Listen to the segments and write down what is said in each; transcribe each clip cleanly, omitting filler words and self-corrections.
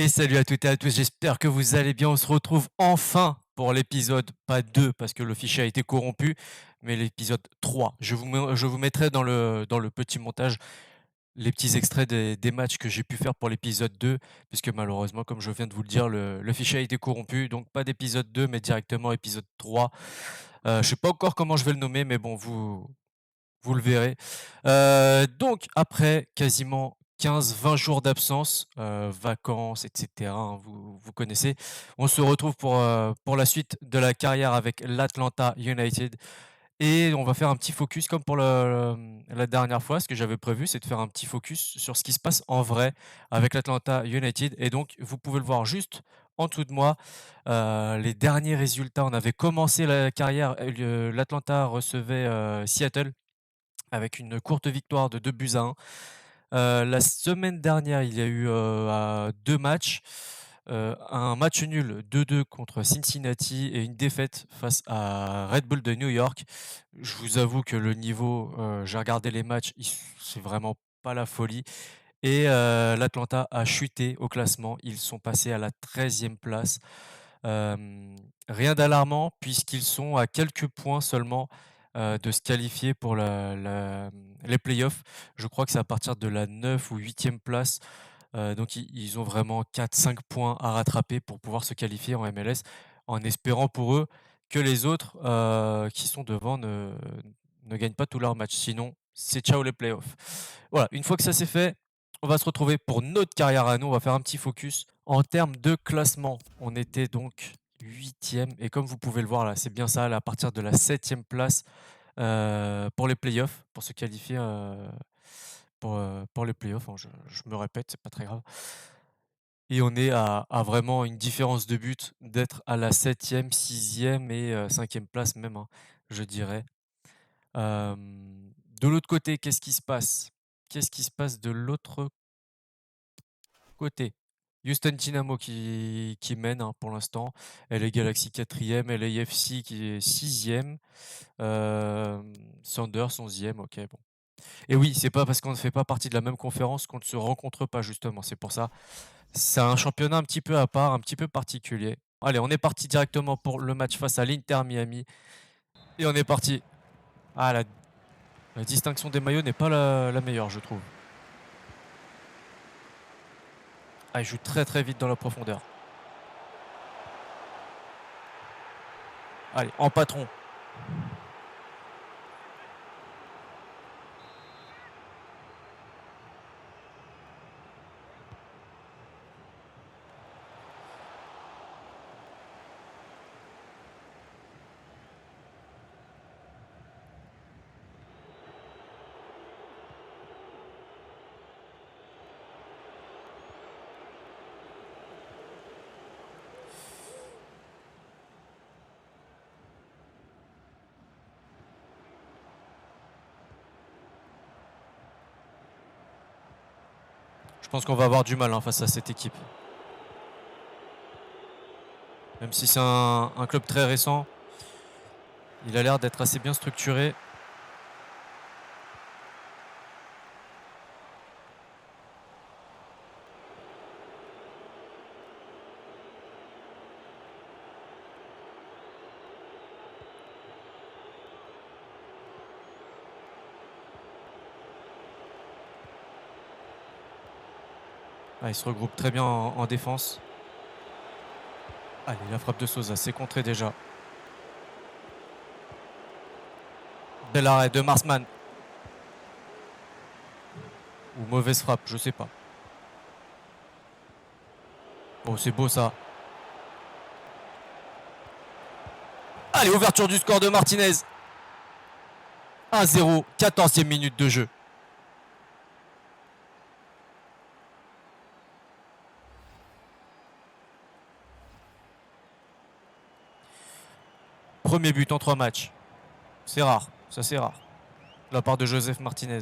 Et salut à toutes et à tous, j'espère que vous allez bien. On se retrouve enfin pour l'épisode, pas 2 parce que le fichier a été corrompu, mais l'épisode 3. Je vous mettrai dans le petit montage les petits extraits des matchs que j'ai pu faire pour l'épisode 2, puisque malheureusement, comme je viens de vous le dire, le fichier a été corrompu, donc pas d'épisode 2, mais directement épisode 3. Je sais pas encore comment je vais le nommer, mais bon, vous le verrez. Donc après quasiment 15-20 jours d'absence, vacances et cetera, hein, vous connaissez. On se retrouve pour la suite de la carrière avec l'Atlanta United et on va faire un petit focus comme pour la dernière fois. Ce que j'avais prévu, c'est de faire un petit focus sur ce qui se passe en vrai avec l'Atlanta United et donc vous pouvez le voir juste en dessous de moi, les derniers résultats. On avait commencé la carrière, l'Atlanta recevait, Seattle avec une courte victoire de 2-1. La semaine dernière, il y a eu, 2 matchs, un match nul 2-2 contre Cincinnati et une défaite face à Red Bull de New York. Je vous avoue que le niveau, j'ai regardé les matchs, c'est vraiment pas la folie et l'Atlanta a chuté au classement. Ils sont passés à la 13e place. Hem, Rien d'alarmant puisqu'ils sont à quelques points seulement, de se qualifier pour les playoffs. Je crois que c'est à partir de la 9 ou 8e place, donc ils ont vraiment 4-5 points à rattraper pour pouvoir se qualifier en MLS, en espérant pour eux que les autres, qui sont devant ne gagnent pas tous leurs matchs. Sinon, c'est ciao les playoffs. Voilà, une fois que ça c'est fait, on va se retrouver pour notre carrière à nous. On va faire un petit focus. En termes de classement, on était donc 8e et comme vous pouvez le voir là, c'est bien ça, là, à partir de la 7e place, pour les playoffs, pour se qualifier, pour les playoffs, hein. Je me répète, c'est pas très grave et on est à vraiment une différence de but d'être à la 7e, 6e et 5e place même, hein, je dirais. De l'autre côté, qu'est-ce qui se passe? Qu'est-ce qui se passe de l'autre côté? Houston Dynamo qui mène, hein, pour l'instant. LA Galaxy 4e, LAFC qui est 6e, Sounders 11e, OK, bon. Et oui, c'est pas parce qu'on ne fait pas partie de la même conférence qu'on ne se rencontre pas justement, c'est pour ça. C'est un championnat un petit peu à part, un petit peu particulier. Allez, on est parti directement pour le match face à l'Inter Miami et on est parti. Ah, la distinction des maillots n'est pas la meilleure, je trouve. Ah, il joue très très vite dans la profondeur. Allez, en patron. Je pense qu'on va avoir du mal, hein, face à cette équipe. Même si c'est un club très récent, il a l'air d'être assez bien structuré. Ah, il se regroupe très bien en défense. Allez, la frappe de Souza, c'est contré déjà. Bel arrêt de Marsman. Ou mauvaise frappe, je sais pas. Oh, c'est beau ça. Allez, ouverture du score de Martinez. 1-0, 14e minute de jeu. Premier but en 3 matchs. C'est rare, ça c'est rare. De la part de Joseph Martinez.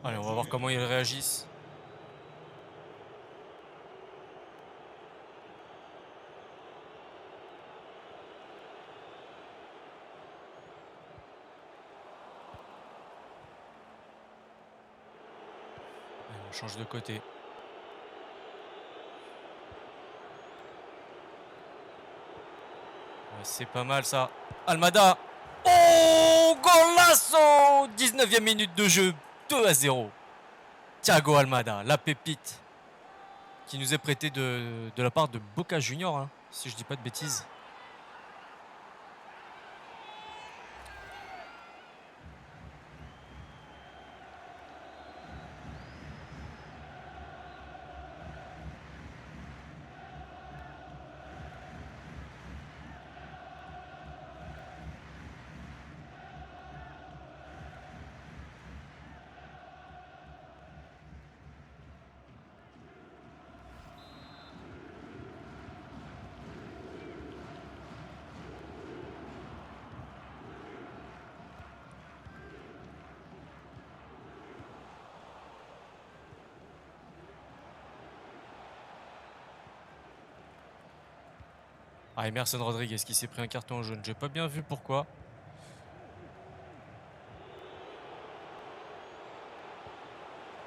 Allez, on va voir comment ils réagissent. On change de côté. Ouais, c'est pas mal ça. Almada. Oh, golasso! 19e minute de jeu, 2-0. Thiago Almada, la pépite, qui nous est prêtée de la part de Boca Junior, hein, si je dis pas de bêtises. Ah, Emerson Rodriguez qui s'est pris un carton jaune. J'ai pas bien vu pourquoi.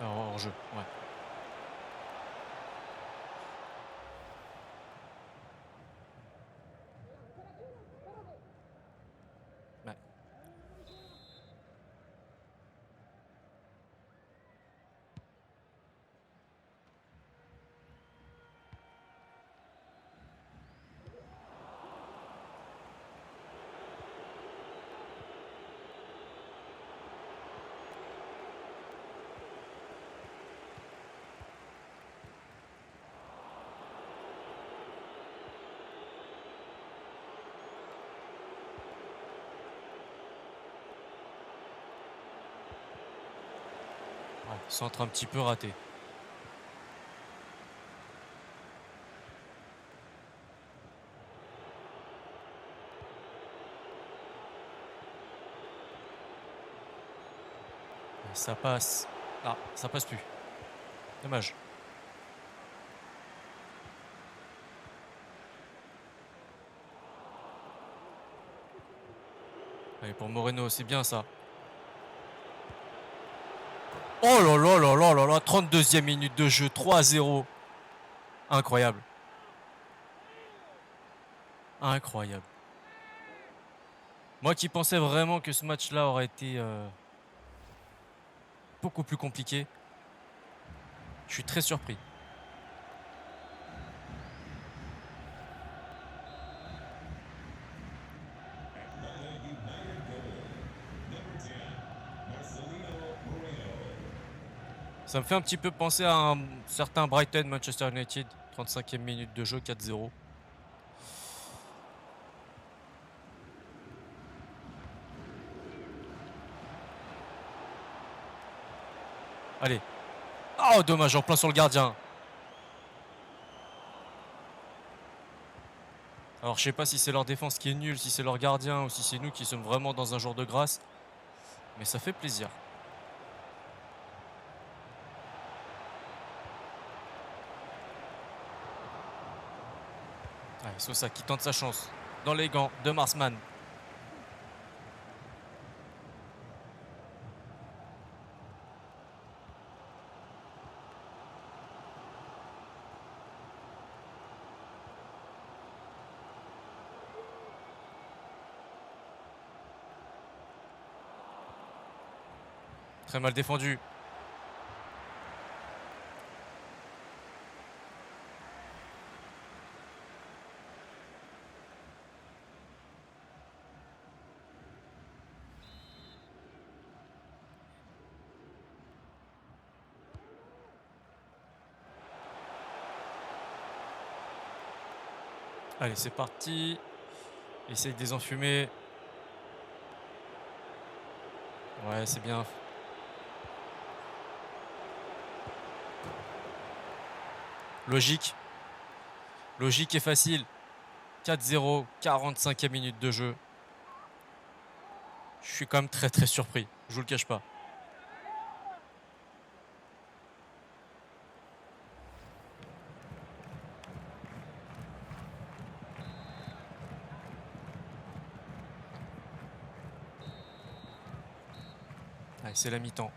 Alors, hors jeu, ouais. Ouais. Ouais, centre un petit peu raté. Ça passe. Ah, ça passe plus. Dommage. Allez, pour Moreno, c'est bien ça. Oh là là là là là là, 32e minute de jeu, 3-0. Incroyable. Incroyable. Moi qui pensais vraiment que ce match-là aurait été beaucoup plus compliqué, je suis très surpris. Ça me fait un petit peu penser à un certain Brighton Manchester United, 35e minute de jeu, 4-0. Allez. Oh, dommage, en plein sur le gardien. Alors je sais pas si c'est leur défense qui est nulle, si c'est leur gardien ou si c'est nous qui sommes vraiment dans un jour de grâce. Mais ça fait plaisir. Allez, Sosa qui tente sa chance dans les gants de Marsman. Très mal défendu. Allez, c'est parti. Essaye de les enfumer. Ouais, c'est bien. Logique. Logique et facile. 4-0, 45e minute de jeu. Je suis quand même très très surpris. Je vous le cache pas. Allez, c'est la mi-temps.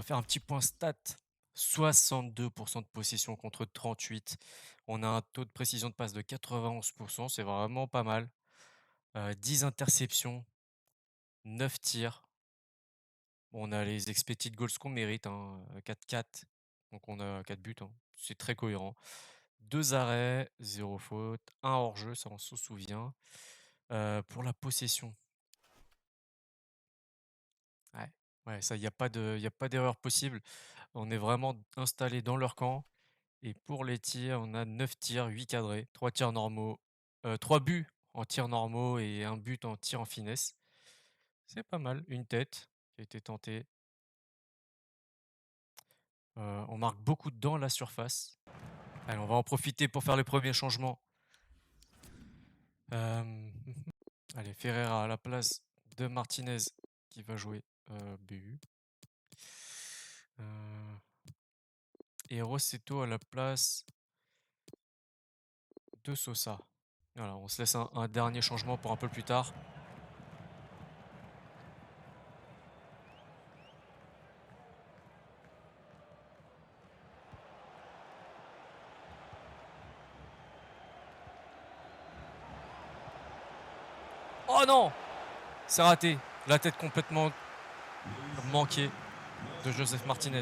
va faire un petit point stat. 62% de possession contre 38. On a un taux de précision de passe de 91%, c'est vraiment pas mal. 10 interceptions, 9 tirs. On a les expected goals qu'on mérite, hein, 4-4. Donc on a 4 buts, hein. C'est très cohérent. 2 arrêts, 0 faute, 1 hors-jeu, ça on se souvient. Pour la possession. Ouais, ouais, ça, il y a pas d'erreur possible. On est vraiment installé dans leur camp. Et pour les tirs, on a 9 tirs, 8 cadrés, 3 tirs normaux, 3 buts en tirs normaux et un but en tir en finesse. C'est pas mal. Une tête qui a été tentée. On marque beaucoup dans la surface. Allez, on va en profiter pour faire les premiers changements. Allez, Ferreira à la place de Martinez qui va jouer BU. Et Rossetto à la place de Sosa. Voilà, on se laisse un dernier changement pour un peu plus tard. Oh non! C'est raté. La tête complètement manquée de Joseph Martinez.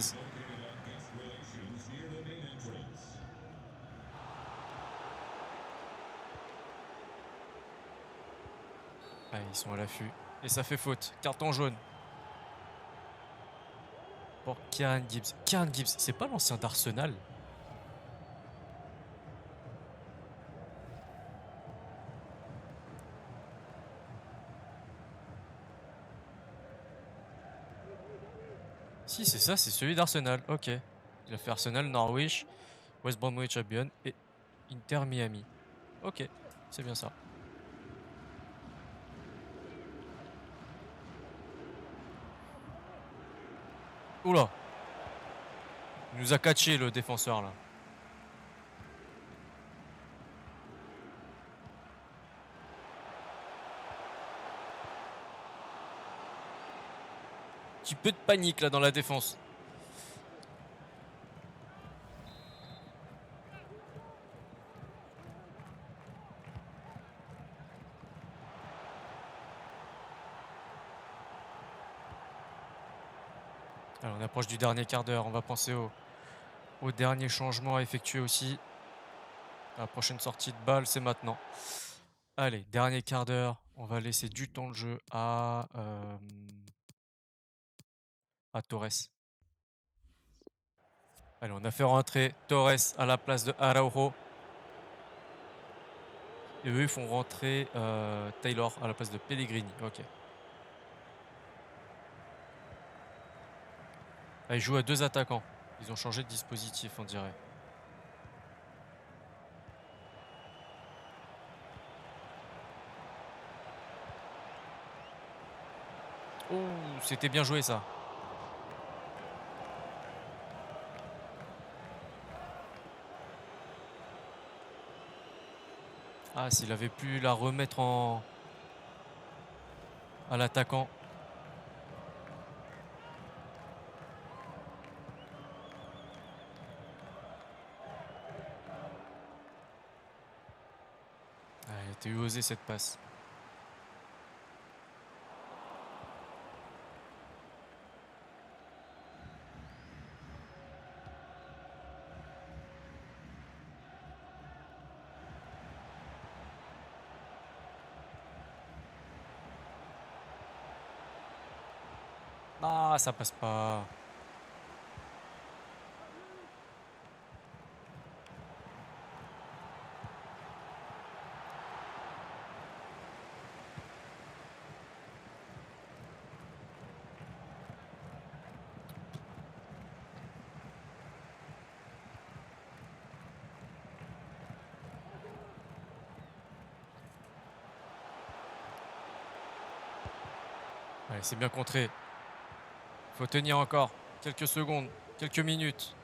Ah, ils sont à l'affût. Et ça fait faute. Carton jaune. Pour Kieran Gibbs. Kieran Gibbs, c'est pas l'ancien d'Arsenal? Si, c'est ça, c'est celui d'Arsenal. Ok. Il a fait Arsenal, Norwich, West Bromwich Albion et Inter Miami. Ok, c'est bien ça. Oula! Il nous a catché le défenseur là. Petit peu de panique là dans la défense. Alors, on approche du dernier quart d'heure. On va penser au dernier changement à effectuer aussi. La prochaine sortie de balle, c'est maintenant. Allez, dernier quart d'heure. On va laisser du temps de jeu à Torres. Allez, on a fait rentrer Torres à la place de Araujo. Et eux, ils font rentrer Taylor à la place de Pellegrini. Ok. Ah, ils jouent à 2 attaquants. Ils ont changé de dispositif, on dirait. Oh, c'était bien joué ça. Ah, s'il avait pu la remettre à l'attaquant. Ah, elle était osée cette passe. Ah, ça passe pas. Allez, c'est bien contré. Faut tenir encore quelques secondes, quelques minutes.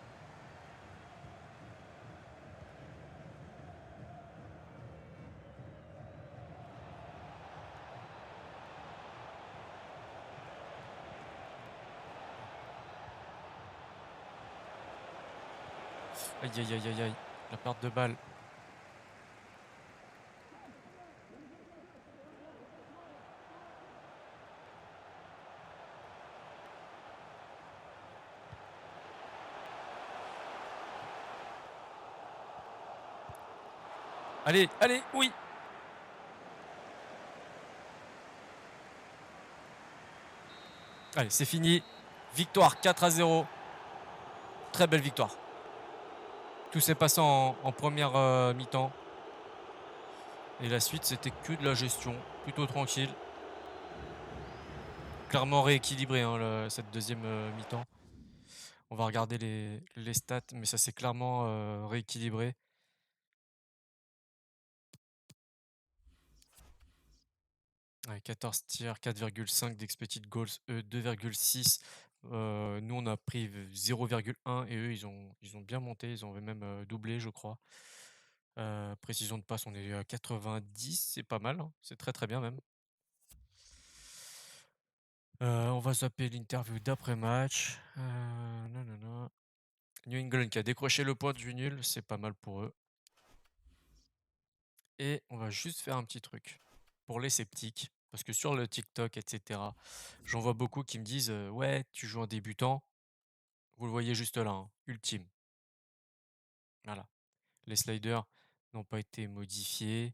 Aïe, aïe, aïe, aïe, aïe. La perte de balle. Allez, allez, oui. Allez, c'est fini. Victoire 4-0. Très belle victoire. Tout s'est passé en première mi-temps. Et la suite, c'était que de la gestion. Plutôt tranquille. Clairement rééquilibré, hein, cette deuxième mi-temps. On va regarder les stats, mais ça s'est clairement rééquilibré. Ouais, 14 tirs, 4,5 d'expected goals, eux 2,6. Nous, on a pris 0,1 et eux, ils ont bien monté. Ils ont même doublé, je crois. Précision de passe, on est à 90, c'est pas mal, hein. C'est très très bien même. On va zapper l'interview d'après-match. Nanana. New England qui a décroché le point du nul, c'est pas mal pour eux. Et on va juste faire un petit truc pour les sceptiques, parce que sur le TikTok, etc., j'en vois beaucoup qui me disent ouais, tu joues en débutant. Vous le voyez juste là, hein, ultime. Voilà. Les sliders n'ont pas été modifiés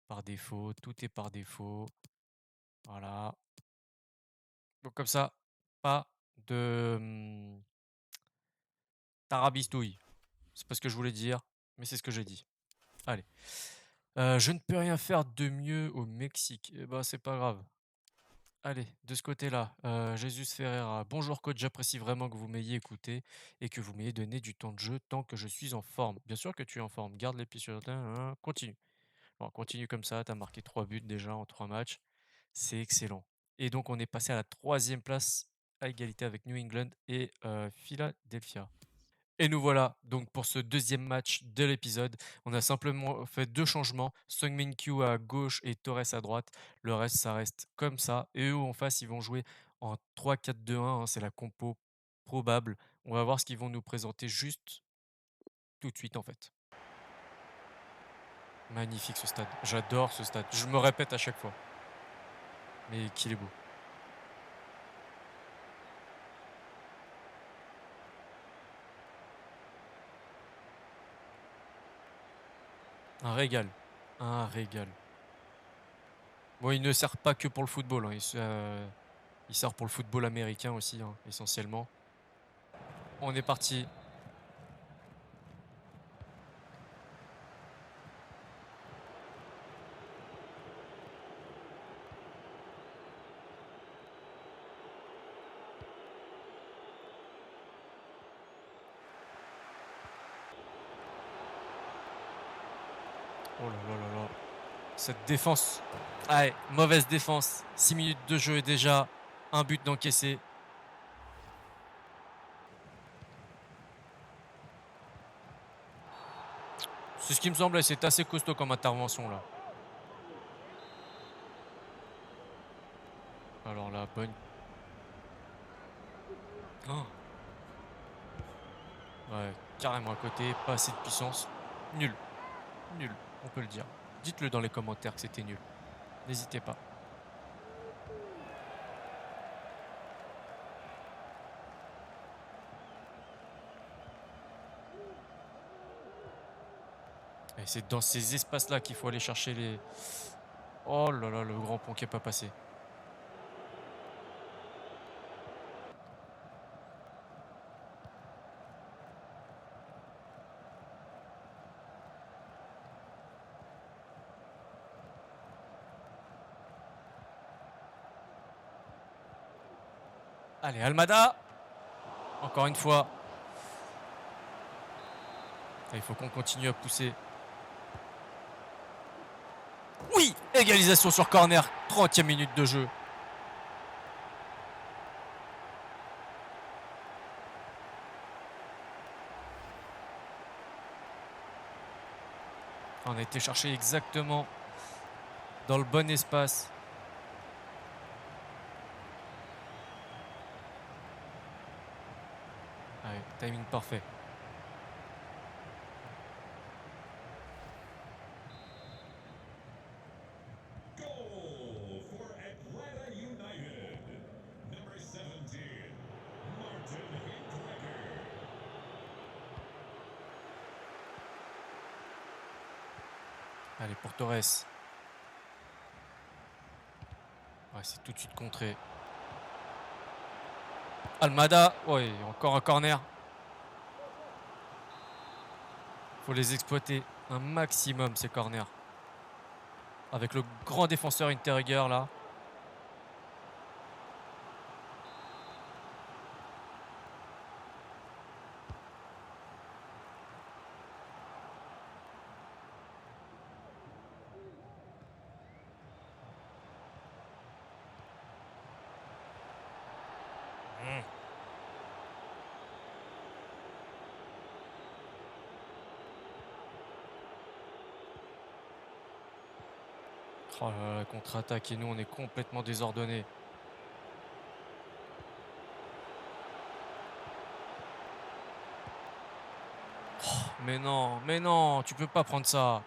par défaut, tout est par défaut. Voilà. Donc comme ça, pas de tarabistouille. C'est pas ce que je voulais dire, mais c'est ce que j'ai dit. Allez. Je ne peux rien faire de mieux au Mexique. Eh ben, c'est pas grave. Allez, de ce côté-là, Jesus Ferreira. Bonjour coach, j'apprécie vraiment que vous m'ayez écouté et que vous m'ayez donné du temps de jeu tant que je suis en forme. Bien sûr que tu es en forme. Garde les pieds sur le terrain. Continue. Bon, continue comme ça. Tu as marqué 3 buts déjà en 3 matchs. C'est excellent. Et donc, on est passé à la 3e place à égalité avec New England et Philadelphia. Et nous voilà donc pour ce deuxième match de l'épisode. On a simplement fait 2 changements, Sung-Min Kyu à gauche et Torres à droite. Le reste, ça reste comme ça. Et eux, en face, ils vont jouer en 3-4-2-1, hein, c'est la compo probable. On va voir ce qu'ils vont nous présenter juste tout de suite en fait. Magnifique ce stade. J'adore ce stade. Je me répète à chaque fois. Mais qu'il est beau. Un régal. Un régal. Bon, il ne sert pas que pour le football, hein. Il sert pour le football américain aussi, hein, essentiellement. On est parti. Oh là là là là. Cette défense. Ah ouais, mauvaise défense. 6 minutes de jeu et déjà un but d'encaissé. C'est ce qui me semblait, c'est assez costaud comme intervention là. Alors la bonne. Oh. Ouais, carrément à côté, pas assez de puissance. Nul. Nul, on peut le dire. Dites-le dans les commentaires que c'était nul. N'hésitez pas. Et c'est dans ces espaces-là qu'il faut aller chercher les. Oh là là, le grand pont qui n'est pas passé. Allez, Almada. Encore une fois. Il faut qu'on continue à pousser. Oui, égalisation sur corner. 30e minute de jeu. On a été chercher exactement dans le bon espace. Allez, timing parfait. Allez, pour Torres. Ouais, c'est tout de suite contré. Almada. Oui, encore un corner. Faut les exploiter un maximum, ces corners. Avec le grand défenseur intérieur, là. Oh là là, contre-attaque et nous, on est complètement désordonnés. Mais non, tu peux pas prendre ça.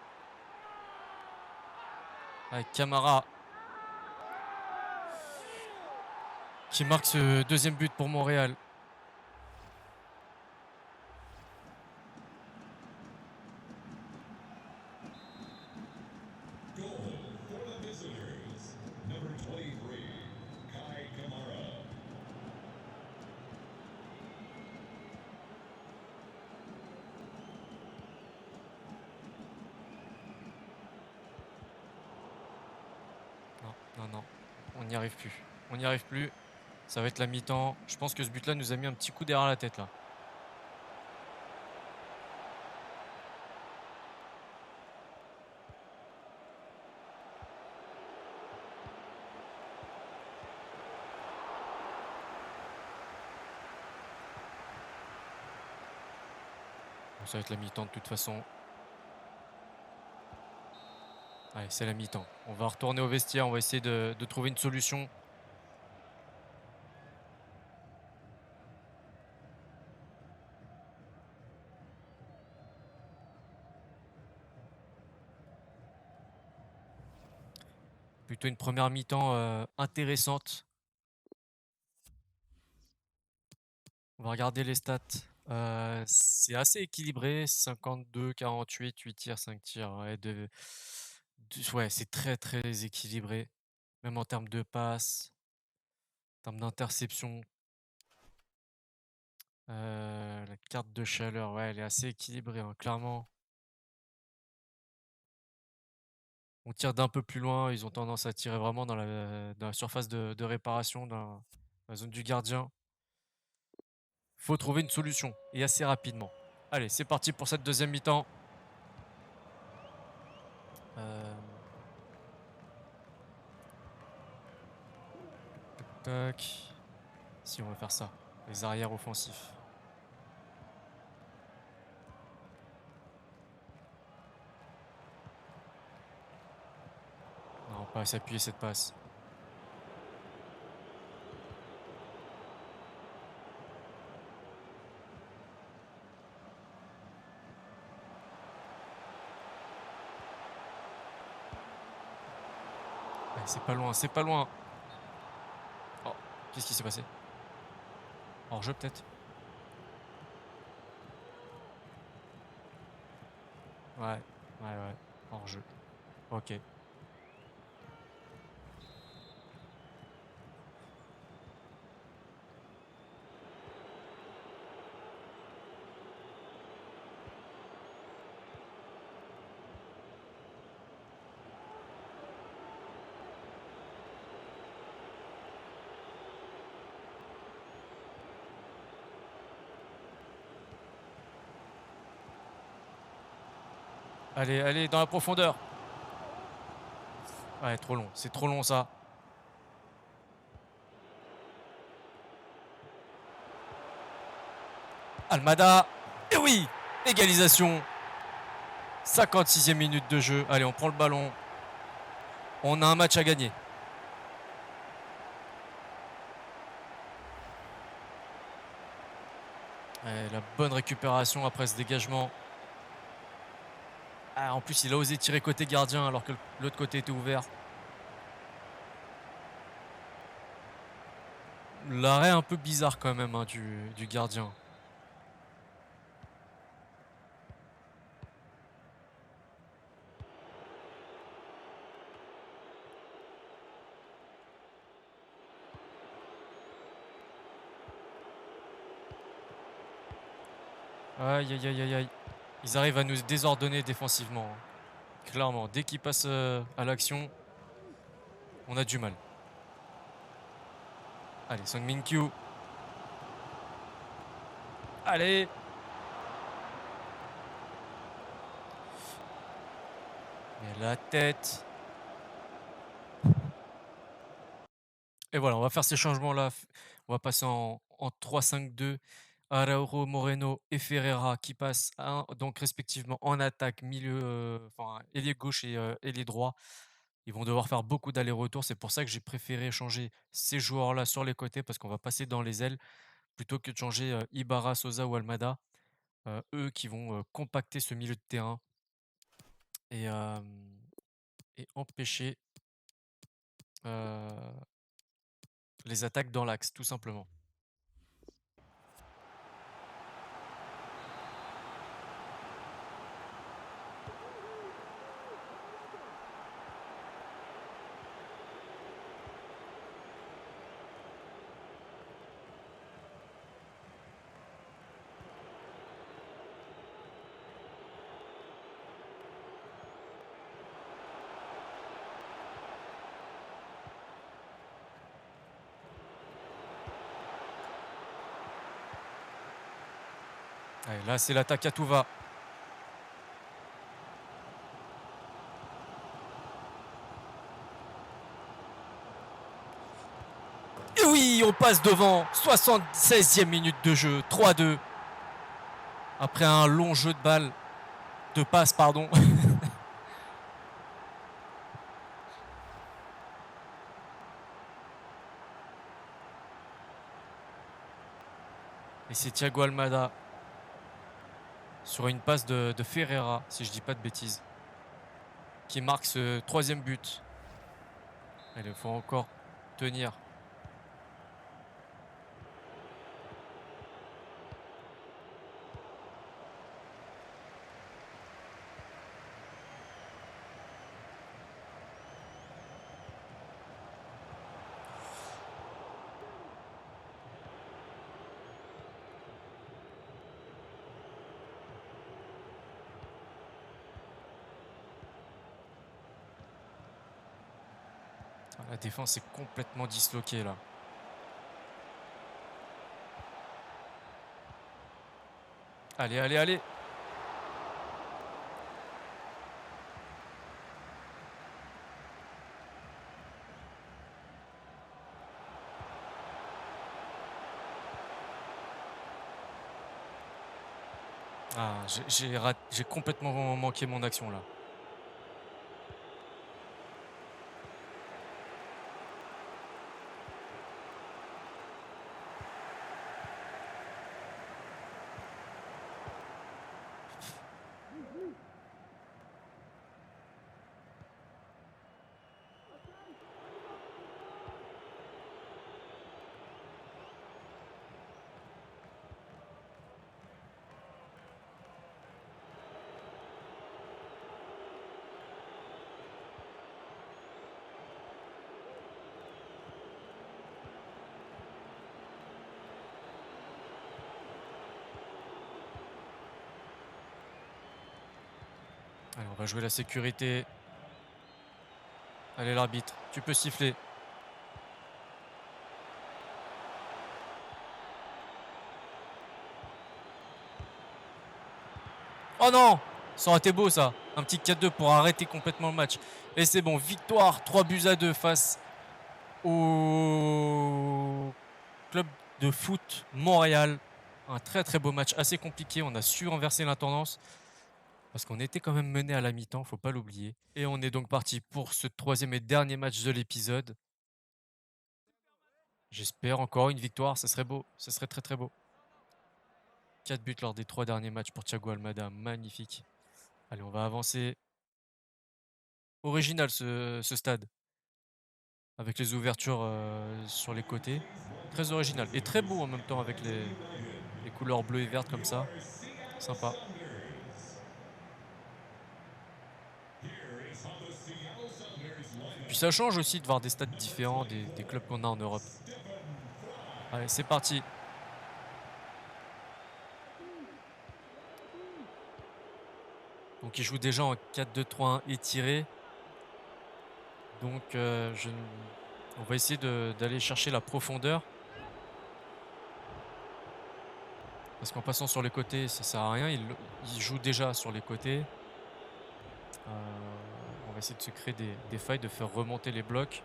Avec Camara qui marque ce deuxième but pour Montréal. Non, non, on n'y arrive plus. On n'y arrive plus. Ça va être la mi-temps. Je pense que ce but-là nous a mis un petit coup derrière la tête, là. Bon, ça va être la mi-temps de toute façon. Allez, c'est la mi-temps. On va retourner au vestiaire. On va essayer de trouver une solution. Plutôt une première mi-temps intéressante. On va regarder les stats. C'est assez équilibré. 52, 48, 8 tirs, 5 tirs. Ouais, c'est très très équilibré. Même en termes de passes, en termes d'interception. La carte de chaleur, ouais, elle est assez équilibrée, hein, clairement. On tire d'un peu plus loin. Ils ont tendance à tirer vraiment dans la surface de réparation, dans la zone du gardien. Faut trouver une solution et assez rapidement. Allez, c'est parti pour cette deuxième mi-temps. Euh, Tac. Si on va faire ça. Les arrières offensifs. Non, pas s'appuyer cette passe. Ouais, c'est pas loin, c'est pas loin. Oh, qu'est-ce qui s'est passé? Hors-jeu peut-être? Ouais, ouais. Hors-jeu. Ok. Allez, allez, dans la profondeur. Ouais, trop long. C'est trop long ça. Almada. Et oui, égalisation. 56e minute de jeu. Allez, on prend le ballon. On a un match à gagner. Ouais, la bonne récupération après ce dégagement. Ah, en plus, il a osé tirer côté gardien alors que l'autre côté était ouvert. L'arrêt un peu bizarre quand même, hein, du gardien. Aïe, aïe, aïe, aïe, aïe. Ils arrivent à nous désordonner défensivement, hein. Clairement, dès qu'ils passent à l'action, on a du mal. Allez, Sung Min Kyu. Allez. Mais la tête. Et voilà, on va faire ces changements-là. On va passer en 3-5-2. Araujo, Moreno et Ferreira qui passent donc respectivement en attaque, milieu, enfin ailier gauche et ailier droit. Ils vont devoir faire beaucoup d'allers-retours. C'est pour ça que j'ai préféré changer ces joueurs-là sur les côtés parce qu'on va passer dans les ailes plutôt que de changer Ibarra, Sosa ou Almada. Eux qui vont compacter ce milieu de terrain et, et empêcher les attaques dans l'axe, tout simplement. Allez, là, c'est l'attaque à tout va. Et oui, on passe devant. 76e minute de jeu. 3-2. Après un long jeu de balle. De passe, pardon. Et c'est Thiago Almada. Sur une passe de Ferreira, si je dis pas de bêtises. Qui marque ce 3e but. Il faut encore tenir. La défense est complètement disloquée là. Allez, allez, allez. Ah, j'ai complètement manqué mon action là. Allez, on va jouer la sécurité. Allez l'arbitre, tu peux siffler. Oh non! Ça aurait été beau ça. Un petit 4-2 pour arrêter complètement le match. Et c'est bon, victoire 3-2 face au club de foot Montréal. Un très très beau match, assez compliqué. On a su renverser la tendance. Parce qu'on était quand même mené à la mi-temps, faut pas l'oublier. Et on est donc parti pour ce 3e et dernier match de l'épisode. J'espère encore une victoire, ce serait beau, ce serait très très beau. 4 buts lors des 3 derniers matchs pour Thiago Almada, magnifique. Allez, on va avancer. Original ce stade. Avec les ouvertures sur les côtés. Très original. Et très beau en même temps avec les couleurs bleues et vertes comme ça. Sympa. Puis ça change aussi de voir des stades différents des clubs qu'on a en Europe. Allez, c'est parti. Donc il joue déjà en 4-2-3-1 étiré. Donc on va essayer d'aller chercher la profondeur. Parce qu'en passant sur les côtés, ça sert à rien. Il joue déjà sur les côtés. On va essayer de se créer des failles, de faire remonter les blocs.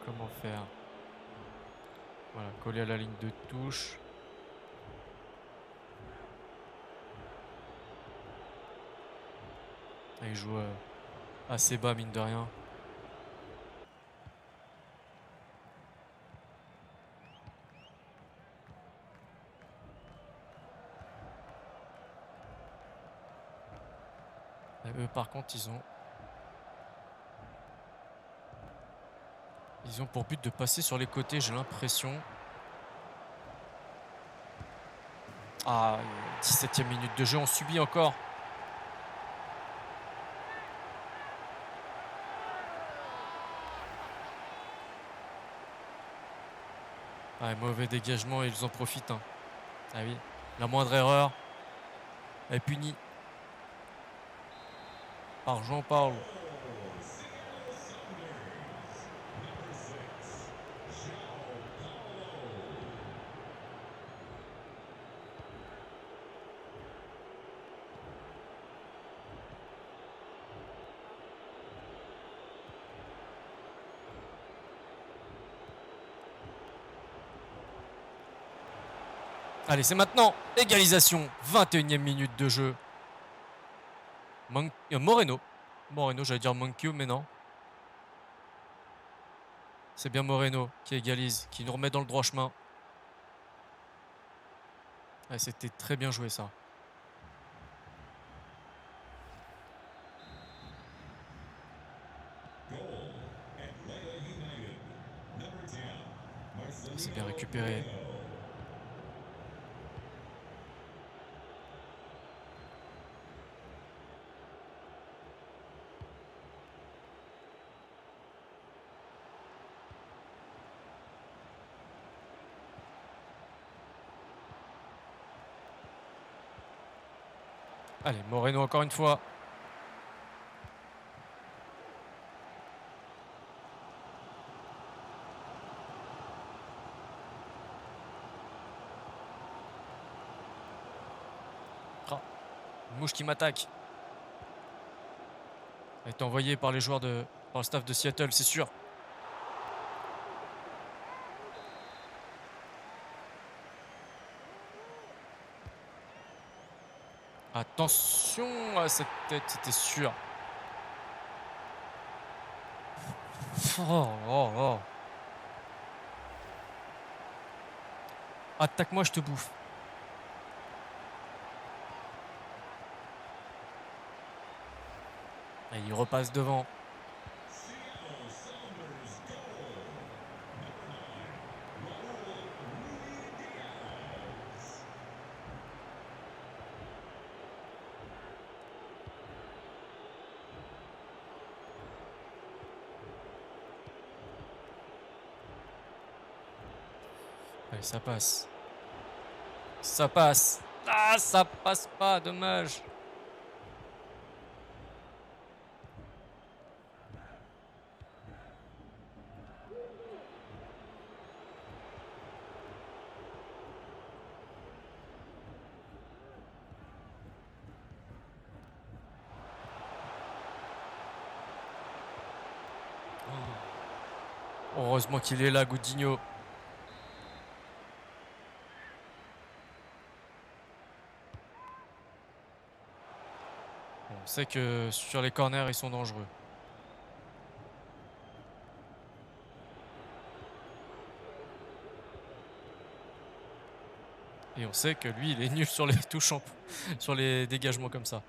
Comment faire? Voilà, coller à la ligne de touche. Ah, il joue assez bas, mine de rien. Et eux, par contre, ils ont pour but de passer sur les côtés, j'ai l'impression. Ah, 17e minute de jeu, on subit encore. Ah, mauvais dégagement, ils en profitent, hein. Ah oui, la moindre erreur est punie par Jean-Paul. Allez, c'est maintenant. Égalisation. 21e minute de jeu. Moreno. Moreno, j'allais dire Manquio, mais non. C'est bien Moreno qui égalise, qui nous remet dans le droit chemin. Ah, c'était très bien joué, ça. C'est bien récupéré. Allez, Moreno encore une fois. Ah, une mouche qui m'attaque. Elle est envoyée par les joueurs par le staff de Seattle, c'est sûr. Attention à cette tête, c'était sûr. Oh, oh, oh. Attaque-moi, je te bouffe. Et il repasse devant. Allez, ça passe. Ça passe. Ah, ça passe pas, dommage. Heureusement qu'il est là, Godinho. On sait que sur les corners, ils sont dangereux. Et on sait que lui, il est nul sur les touches, sur les dégagements comme ça.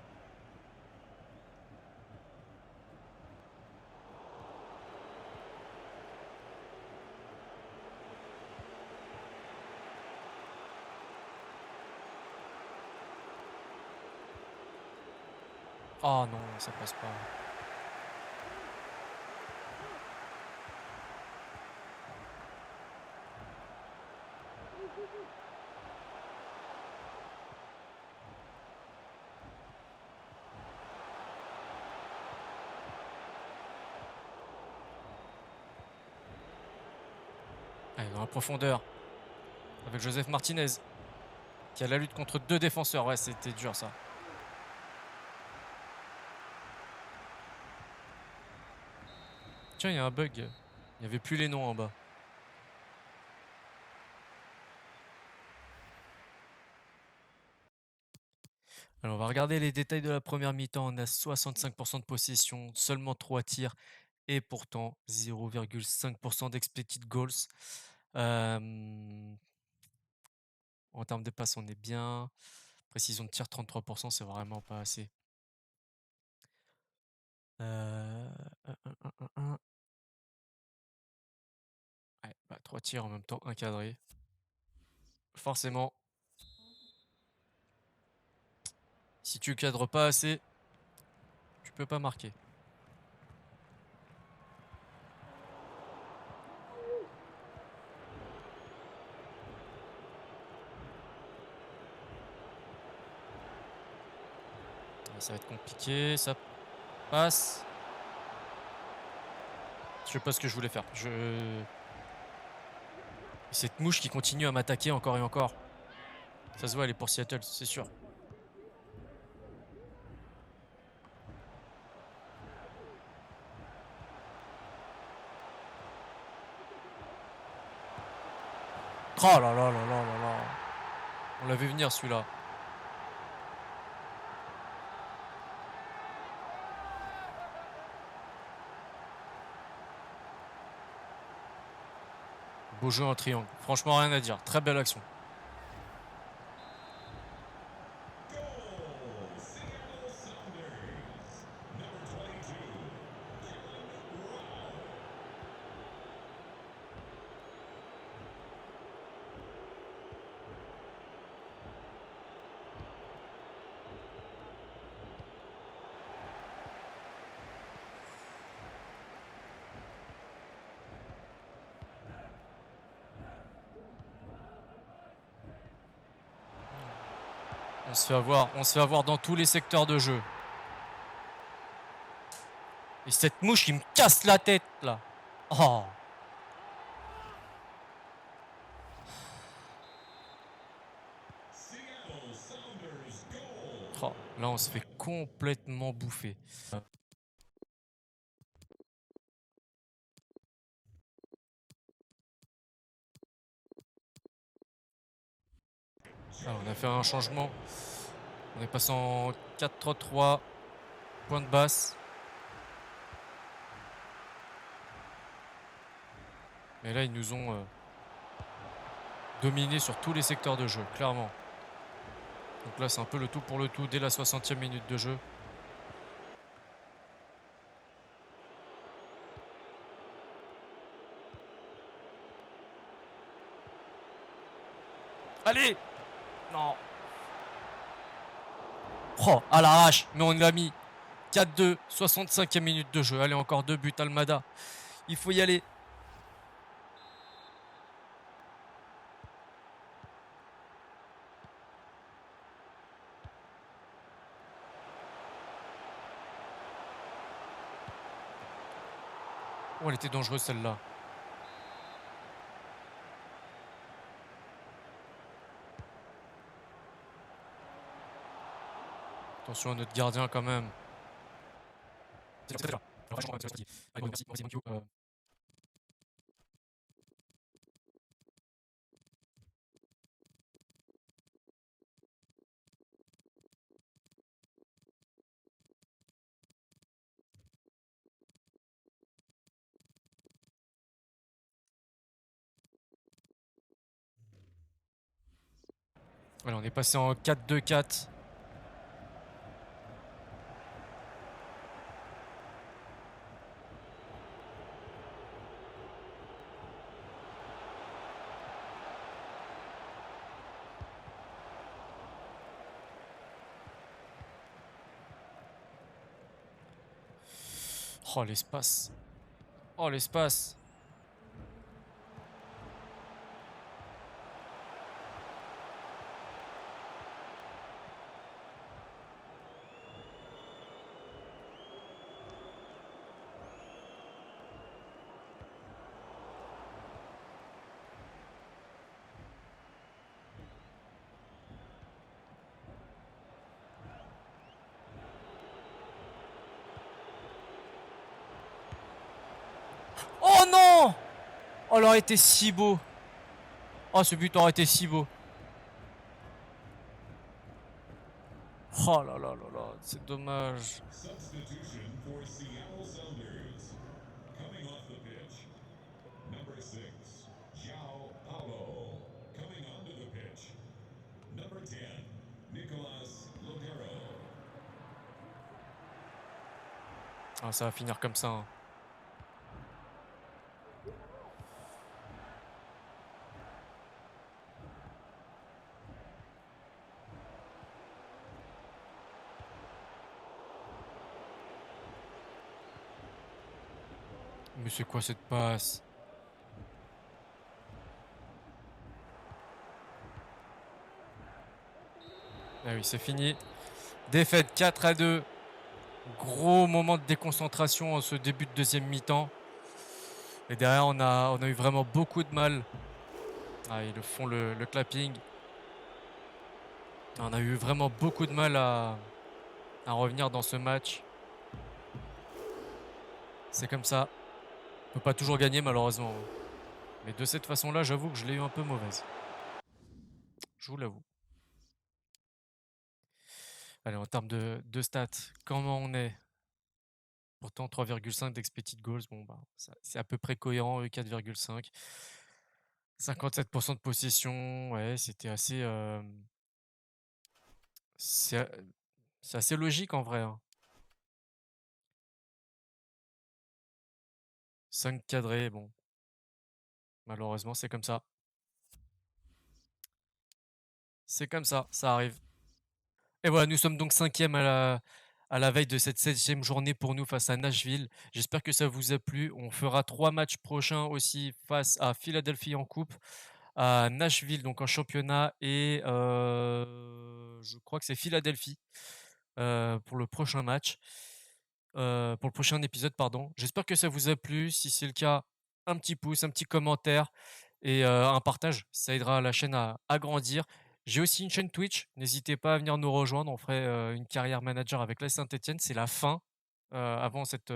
Oh non, ça passe pas. Allez, dans la profondeur. Avec Joseph Martinez. Qui a la lutte contre 2 défenseurs. Ouais, c'était dur ça. Tiens, il y a un bug. Il n'y avait plus les noms en bas. Alors, on va regarder les détails de la première mi-temps. On a 65% de possession, seulement 3 tirs et pourtant 0,5% d'expected goals. En termes de passes, on est bien. Précision de tir, 33%, c'est vraiment pas assez. Ouais, bah, 3 tirs en même temps, un cadré. Forcément, si tu cadres pas assez, tu peux pas marquer. Ça va être compliqué, ça passe. Je sais pas ce que je voulais faire. Cette mouche qui continue à m'attaquer encore et encore. Ça se voit, elle est pour Seattle, c'est sûr. Oh là là là là là là. On l'avait venir celui-là. Beau jeu en triangle. Franchement, rien à dire. Très belle action. On se fait avoir dans tous les secteurs de jeu. Et cette mouche, il me casse la tête, là. Oh. Oh, là, on se fait complètement bouffer. Alors, on a fait un changement. On est passé en 4-3-3. Point de basse. Mais là, ils nous ont dominé sur tous les secteurs de jeu, clairement. Donc là, c'est un peu le tout pour le tout dès la 60e minute de jeu. Allez! Non! Oh, à l'arrache, mais on l'a mis. 4-2, 65e minute de jeu. Allez, encore 2 buts, Almada. Il faut y aller. Oh, elle était dangereuse celle-là. Attention à notre gardien quand même. Voilà, on est passé en 4-2-4. Oh, l'espace. Oh, l'espace. non! Oh, il aurait été si beau. Oh, ce but aurait été si beau. Oh là là là là, c'est dommage. Substitution for Seattle Sounders. Coming off the pitch, number 6, João Paulo. Coming onto the pitch, number 10, Nicolas Lodeiro. Ah, ça va finir comme ça, hein. Mais c'est quoi cette passe? Ah oui, c'est fini. Défaite 4-2. Gros moment de déconcentration en ce début de deuxième mi-temps. Et derrière, on a eu vraiment beaucoup de mal. Ah, ils le font le clapping. On a eu vraiment beaucoup de mal à revenir dans ce match. C'est comme ça. On peut pas toujours gagner malheureusement. Mais de cette façon-là, j'avoue que je l'ai eu un peu mauvaise. Je vous l'avoue. Allez, en termes de stats, comment on est? Pourtant 3,5 d'expected goals, bon bah c'est à peu près cohérent, 4,5. 57% de possession, ouais, c'était assez, c'est a c'est assez logique en vrai, hein. 5 cadrés, bon, malheureusement c'est comme ça. C'est comme ça arrive. Et voilà, nous sommes donc 5e à la veille de cette 7e journée pour nous face à Nashville. J'espère que ça vous a plu. On fera 3 matchs prochains aussi face à Philadelphie en coupe, à Nashville donc en championnat et je crois que c'est Philadelphie, pour le prochain match, pour le prochain épisode pardon. J'espère que ça vous a plu. Si c'est le cas, un petit pouce, un petit commentaire et un partage. Ça aidera la chaîne à grandir. J'ai aussi une chaîne Twitch, n'hésitez pas à venir nous rejoindre. On ferait, une carrière manager avec la Saint-Étienne. C'est la fin, avant, cette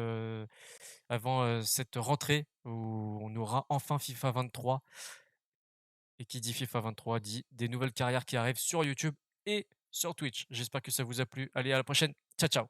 rentrée où on aura enfin FIFA 23 et qui dit FIFA 23 dit des nouvelles carrières qui arrivent sur YouTube et sur Twitch. J'espère que ça vous a plu. Allez, à la prochaine. Ciao, ciao.